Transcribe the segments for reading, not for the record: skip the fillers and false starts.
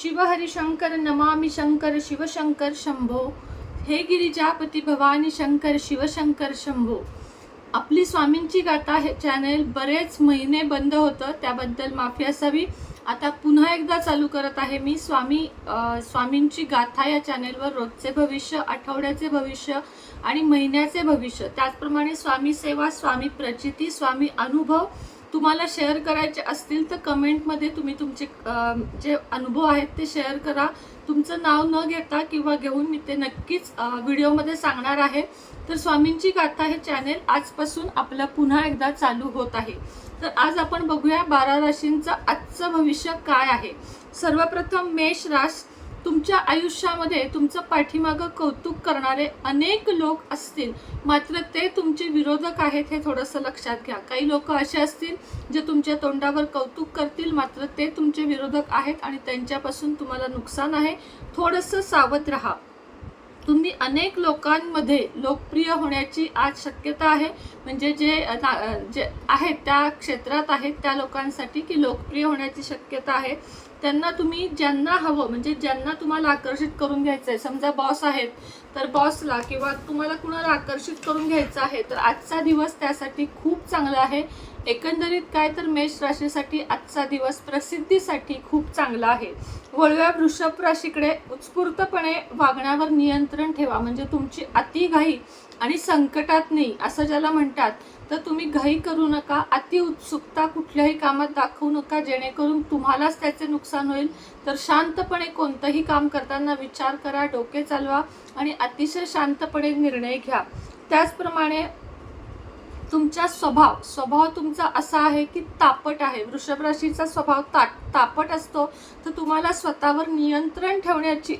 शिव हरिशंकर नमामि शंकर शिवशंकर शंभो। हे गिरिजापती भवानी शंकर शिवशंकर शंभो। आपली स्वामींची गाथा हे चॅनेल बरेच महिने बंद होतं, त्याबद्दल माफी असावी। आता पुन्हा एकदा चालू करत आहे मी स्वामींची गाथा या चॅनेलवर रोजचे भविष्य, आठवड्याचे भविष्य आणि महिन्याचे भविष्य, त्याचप्रमाणे स्वामी सेवा, स्वामी प्रचिती, स्वामी अनुभव तुम्हाला शेअर करायचे असतील तर कमेंटमध्ये तुम्ही तुमचे जे अनुभव आहेत ते शेअर करा। तुमचं नाव न घेता किंवा घेऊन मी ते नक्कीच व्हिडिओमध्ये सांगणार आहे। तर स्वामींची गाथा हे चॅनेल आजपासून आपलं पुन्हा एकदा चालू होत आहे। तर आज आपण बघूया 12 राशींचं आजचं भविष्य काय आहे। सर्वप्रथम मेष राशी, तुमच्या आयुष्यामध्ये तुमचं पाठीमागं कौतुक करणारे अनेक लोक असतील, मात्र ते तुमचे विरोधक आहेत हे थोडंसं लक्षात घ्या। काही लोक असे असतील जे तुमच्या तोंडावर कौतुक करतील, मात्र ते तुमचे विरोधक आहेत आणि त्यांच्यापासून तुम्हाला नुकसान आहे। थोडंसं सावध राहा। तुम्ही अनेक लोकांमध्ये लोकप्रिय होण्याची आज शक्यता आहे, म्हणजे जे आहेत त्या क्षेत्रात आहेत त्या लोकांसाठी की लोकप्रिय होण्याची शक्यता आहे। त्यांना तुम्ही ज्यांना हवं, म्हणजे ज्यांना तुम्हाला आकर्षित करून घ्यायचं आहे, समजा बॉस आहेत तर बॉसला किंवा तुम्हाला कुणाला आकर्षित करून घ्यायचं आहे, तर आजचा दिवस त्यासाठी खूप चांगला आहे। एकंदरीत काय तर मेष राशीसाठी आजचा दिवस प्रसिद्धीसाठी खूप चांगला आहे। वळव्या वृषभ राशीकडे, उत्स्फूर्तपणे वागण्यावर नियंत्रण ठेवा, म्हणजे तुमची अतिघाई आणि संकटात नाही असं ज्याला म्हणतात, तर तुम्ही घाई करू नका, अति उत्सुकता कुठल्याही कामात दाखवू नका, जेणेकरून तुम्हालाच त्याचे नुकसान होईल। तर शांतपणे कोणतंही काम करताना विचार करा, डोके चालवा आणि अतिशय शांतपणे निर्णय घ्या। त्याचप्रमाणे तुमचा स्वभाव तुमचा असा आहे की तापट आहे। वृषभ राशीचा स्वभाव तापट असतो, तर तुम्हाला स्वतःवर नियंत्रण ठेवण्याची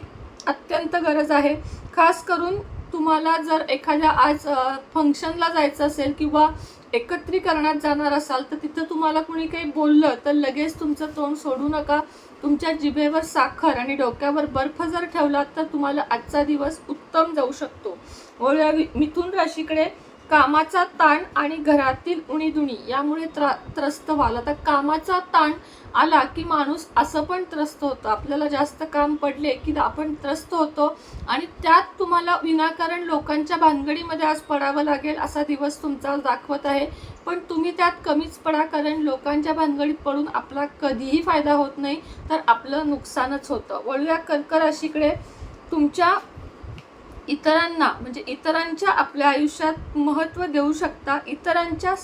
अत्यंत गरज आहे। खास करून तुम्हाला जर एखाद्या आज फंक्शनला जायचं असेल किंवा एकत्रीकरणात जाणार असाल, तर तिथं तुम्हाला कुणी काही बोललं तर लगेच तुमचं तोंड सोडू नका। तुमच्या जिभेवर साखर आणि डोक्यावर बर्फ जर ठेवलात तर तुम्हाला आजचा दिवस उत्तम जाऊ शकतो। वळूया मिथुन राशीकडे, कामाचा ताण आणि घरातील उणीधुणी यामुळे त्रस्त व्हाल। आता कामाचा ताण आला की माणूस असं पण त्रस्त होतं, आपल्याला जास्त काम पडले की आपण त्रस्त होतो आणि त्यात तुम्हाला विनाकारण लोकांच्या भानगडीमध्ये आज पडावं लागेल असा दिवस तुमचा दाखवत आहे। पण तुम्ही त्यात कमीच पडा, कारण लोकांच्या भानगडीत पडून आपला कधीही फायदा होत नाही, तर आपलं नुकसानच होतं। वळूया कर्क राशीकडे, तुमच्या इतरांना म्हणजे इतरांच्या आपल्या आयुष्यात महत्त्व देऊ शकता। इतरांच्या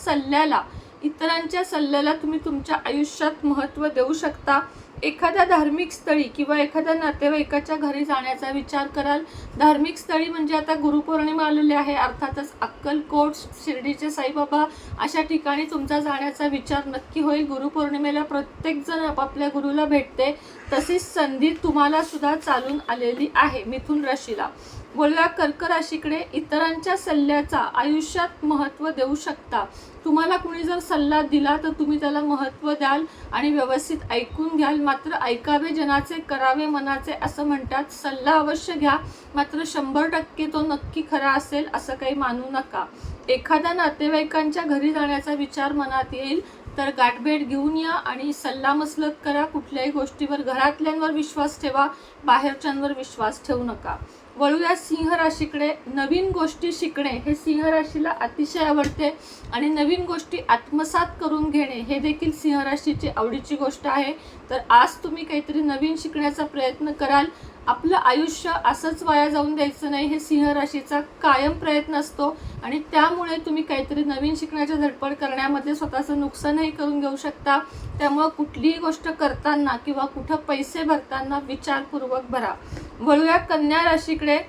सल्ल्याला तुम्ही तुमच्या आयुष्यात महत्त्व देऊ शकता। एखाद्या धार्मिक स्थळी किंवा एखाद्या नातेवाईकाच्या घरी जाण्याचा विचार कराल। धार्मिक स्थळी म्हणजे आता गुरुपौर्णिमा आलेली आहे, अर्थातच अक्कलकोट, शिर्डीचे साईबाबा अशा ठिकाणी तुमचा जाण्याचा विचार नक्की होईल। गुरुपौर्णिमेला प्रत्येकजण आपापल्या गुरुला भेटते, तशीच संधी तुम्हाला सुद्धा चालून आलेली आहे मिथुन राशीला। बोलूया कर्क राशीकडे, इतरांच्या सल्ल्याचा आयुष्यात महत्त्व देऊ शकता। तुम्हाला कुणी जर सल्ला दिला तर तुम्ही त्याला महत्त्व द्याल आणि व्यवस्थित ऐकून घ्याल, मात्र ऐकावे जनाचे करावे मनाचे असं म्हणतात। सल्ला अवश्य घ्या, मात्र 100% तो नक्की खरा असेल असं काही मानू नका। एखाद्या नातेवाईकांच्या घरी जाण्याचा विचार मनात येईल तर गाठभेट घेऊन या आणि सल्ला मसलत करा। कुठल्याही गोष्टीवर घरातल्यांवर विश्वास ठेवा, बाहेरच्यांवर विश्वास ठेवू नका। वळूया सिंह राशीकडे, नवीन गोष्टी शिकणे हे सिंह राशीला अतिशय आवडते आणि नवीन गोष्टी आत्मसात करून घेणे हे देखील सिंह राशीची आवडीची गोष्ट आहे। तर आज तुम्ही काहीतरी नवीन शिकण्याचा प्रयत्न कराल। आपलं आयुष्य असंच वाया जाऊन द्यायचं नाही, हे सिंह राशीचा कायम प्रयत्न असतो आणि त्यामुळे तुम्ही काहीतरी नवीन शिकण्याची धडपड करण्यामध्ये स्वतःचं नुकसानही करून घेऊ शकता। त्यामुळं कुठलीही गोष्ट करताना किंवा कुठं पैसे भरताना विचारपूर्वक भरा। वळूया कन्या राशीकडे,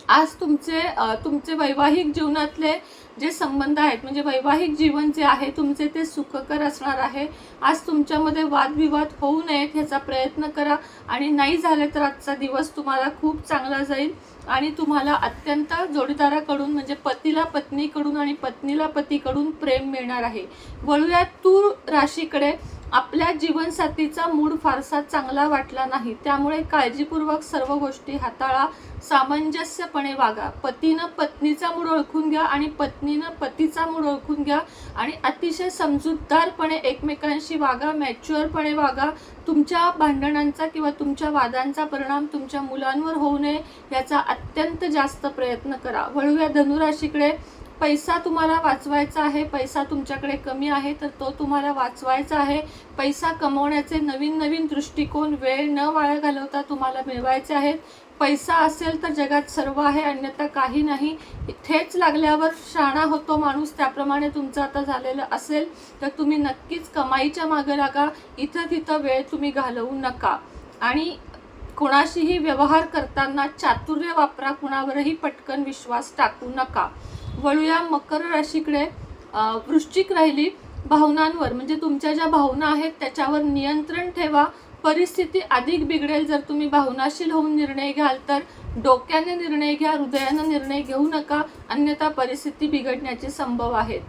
आज तुमचे वैवाहिक जीवनातले जे संबंध आहेत, म्हणजे वैवाहिक जीवन जे आहे तुमचे ते सुखकर असणार आहे। आज तुमच्यामध्ये वादविवाद होऊ नयेत ह्याचा प्रयत्न करा आणि नाही झाले तर आजचा दिवस तुम्हाला खूप चांगला जाईल आणि तुम्हाला अत्यंत जोडीदाराकडून म्हणजे पतीला पत्नीकडून आणि पत्नीला पतीकडून प्रेम मिळणार आहे। वळूया तूळ राशीकडे, आपल्या जीवनसाथीचा मूड फारसा चांगला वाटला नाही, त्यामुळे काळजीपूर्वक सर्व गोष्टी हाताळा, सामंजस्यपणे वागा. पतीनं पत्नीचा मूड ओळखून घ्या आणि पत्नीनं पतीचा मूड ओळखून घ्या आणि अतिशय समजूतदारपणे एकमेकांशी वागा, मॅच्युअरपणे वागा. तुमच्या भांडणांचा किंवा तुमच्या वादांचा परिणाम तुमच्या मुलांवर होऊ नये याचा अत्यंत जास्त प्रयत्न करा. वळूया धनुराशीकडे. पैसा तुम्हाला वाचवायचा आहे. पैसा तुमच्याकडे कमी आहे तर तो तुम्हाला वाचवायचा आहे. पैसा कमवण्याचे नवीन नवीन दृष्टिकोन वेळ न वाया घालवता तुम्हाला मिळवायचे आहेत. पैसा असेल तर जगात सर्व आहे, अन्यथा काही नाही. इथेच लागल्यावर शहाणा होतो माणूस, त्याप्रमाणे तुमचं आता झालेलं असेल तर तुम्ही नक्कीच कमाईच्या मागे लागा. इथं तिथं वेळ तुम्ही घालवू नका आणि कोणाशीही व्यवहार करताना चातुर्य वापरा. कुणावरही पटकन विश्वास टाकू नका. वळूया मकर राशीकडे. वृश्चिक राहिली. भावनांवर म्हणजे तुमच्या ज्या भावना आहेत त्याच्यावर नियंत्रण ठेवा. परिस्थिती अधिक बिघडेल जर तुम्ही भावनाशील होऊन निर्णय घ्याल तर. डोक्याने निर्णय घ्या, हृदयाने निर्णय घेऊ नका, अन्यथा परिस्थिती बिघडण्याचे संभव आहेत.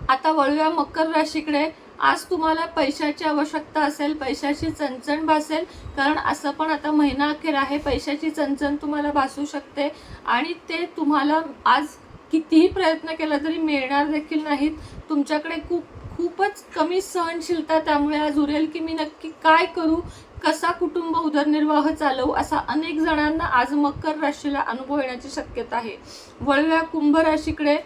आता वळूया मकर राशीकडे. आज तुम्हाला पैशाची आवश्यकता असेल, पैशाची चणचण भासेल, कारण असं पण आता महिना अखेर आहे. पैशाची चणचण तुम्हाला भासू शकते आणि ते तुम्हाला आज कितीही प्रयत्न केला तरी मिळणार देखील नाहीत. तुमच्याकडे खूपच कमी सहनशीलता त्यामुळे आज उरेल की मी नक्की काय करू, कसा कुटुंब उदरनिर्वाह चालवू, असा अनेक जणांना आज मकर राशीला अनुभव येण्याची शक्यता आहे. वळूया कुंभ राशीकडे.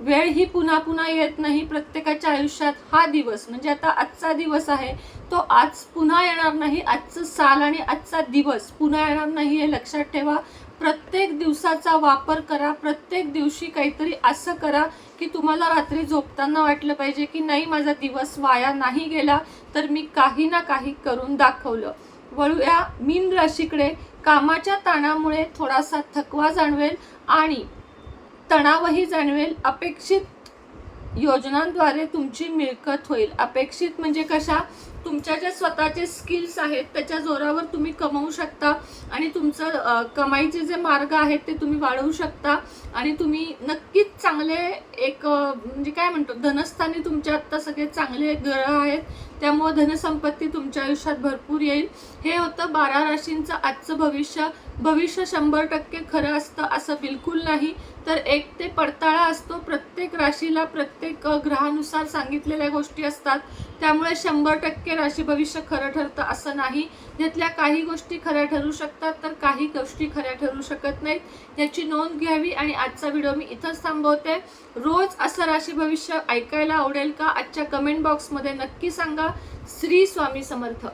वेळ ही पुन्हा पुन्हा येत नाही. प्रत्येकाच्या आयुष्यात हा दिवस म्हणजे आता आजचा दिवस आहे तो आज पुन्हा येणार नाही. आजचं साल आणि आजचा दिवस पुन्हा येणार नाही हे लक्षात ठेवा. प्रत्येक दिवसाचा वापर करा. प्रत्येक दिवशी काहीतरी असं करा की तुम्हाला रात्री झोपताना वाटलं पाहिजे की नाही, माझा दिवस वाया नाही गेला, तर मी काही ना काही करून दाखवलं. वळूया मीन राशीकडे. कामाच्या ताणामुळे थोडासा थकवा जाणवेल आणि तणावही जाणवेल. अपेक्षित योजनांद्वारे तुमची मिळकत होईल. अपेक्षित म्हणजे कशा, तुमच्या ज्या स्वतःचे स्किल्स आहेत त्याच्या जोरावर तुम्ही कमवू शकता आणि तुमचं कमाईचे जे मार्ग आहेत ते तुम्ही वाढवू शकता आणि तुम्ही नक्कीच चांगले एक म्हणजे काय म्हणतो, धनस्थानी तुमच्या आत्ता सगळे चांगले ग्रह आहेत, त्यामुळे धनसंपत्ती तुमच्या आयुष्यात भरपूर येईल. हे होतं 12 राशींचं आजचं भविष्य. भविष्य 100% खरं असतं असं बिलकुल नाही, तर एक ते पडताळा असतो. प्रत्येक राशीला प्रत्येक ग्रहानुसार सांगितलेल्या गोष्टी असतात, त्यामुळे 100% राशी भविष्य खरं ठरतं असं नाही. यातल्या काही गोष्टी खऱ्या ठरू शकतात तर काही गोष्टी खऱ्या ठरू शकत नाहीत. याची नोंद घ्यावी आणि आजचा व्हिडिओ मी इथंच थांबवते. रोज असं राशी भविष्य ऐकायला आवडेल का? आजच्या कमेंट बॉक्समध्ये नक्की सांगा. श्री स्वामी समर्थ.